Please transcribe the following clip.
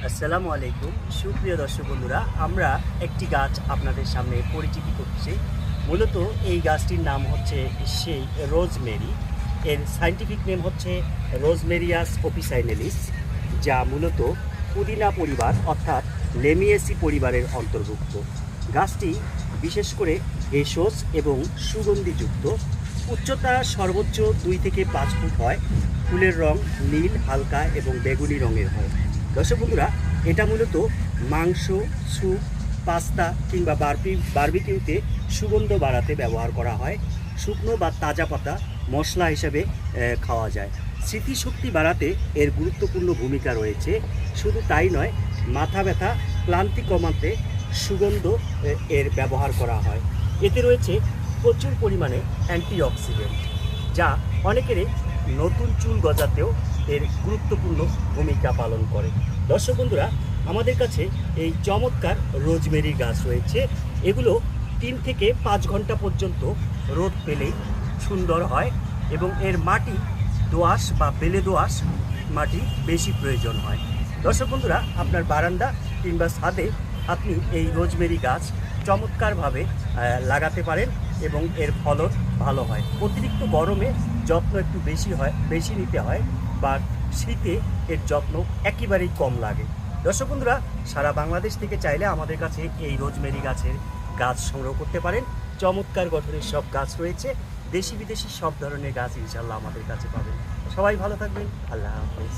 আসসালামু আলাইকুম সুপ্রিয় দর্শক বন্ধুরা, আমরা একটি গাছ আপনাদের সামনে পরিচিতি করছি। মূলত এই গাছটির নাম হচ্ছে সেই রোজমেরি। এর সায়েন্টিফিক নেম হচ্ছে রোজমেরিয়াস অফিসাইনালিস, যা মূলত পুদিনা পরিবার অর্থাৎ লেমিয়েসি পরিবারের অন্তর্ভুক্ত। গাছটি বিশেষ করে ভেষজ এবং সুগন্ধিযুক্ত। উচ্চতা সর্বোচ্চ 2 থেকে 5 ফুট হয়। ফুলের রং নীল, হালকা এবং বেগুনি রঙের হয়। দর্শক বন্ধুরা, এটা মূলত মাংস, স্যুপ, পাস্তা কিংবা বারবিকিউতে সুগন্ধ বাড়াতে ব্যবহার করা হয়। শুকনো বা তাজা পাতা মশলা হিসেবে খাওয়া যায়। স্মৃতিশক্তি বাড়াতে এর গুরুত্বপূর্ণ ভূমিকা রয়েছে। শুধু তাই নয়, মাথা ব্যথা, ক্লান্তি কমাতে সুগন্ধ এর ব্যবহার করা হয়। এতে রয়েছে প্রচুর পরিমাণে অ্যান্টিঅক্সিডেন্ট, যা অনেকেরই নতুন চুল গজাতেও এর গুরুত্বপূর্ণ ভূমিকা পালন করে। দর্শক বন্ধুরা, আমাদের কাছে এই চমৎকার রোজমেরি গাছ রয়েছে। এগুলো 3 থেকে 5 ঘন্টা পর্যন্ত রোদ পেলেই সুন্দর হয় এবং এর মাটি দোআঁশ বা বেলে দোআঁশ মাটি বেশি প্রয়োজন হয়। দর্শক বন্ধুরা, আপনার বারান্দা কিংবা ছাদে আপনি এই রোজমেরি গাছ চমৎকারভাবে লাগাতে পারেন এবং এর ফলন ভালো হয়। অতিরিক্ত গরমে যত্ন একটু বেশি নিতে হয়, বা শীতে এর যত্ন একেবারেই কম লাগে। দর্শক বন্ধুরা, সারা বাংলাদেশ থেকে চাইলে আমাদের কাছে এই রোজমেরি গাছের গাছ সংগ্রহ করতে পারেন। চমৎকার গঠনের সব গাছ রয়েছে, দেশি বিদেশি সব ধরনের গাছ ইনশাল্লাহ আমাদের কাছে পাবেন। সবাই ভালো থাকবেন। আল্লাহ হাফেজ।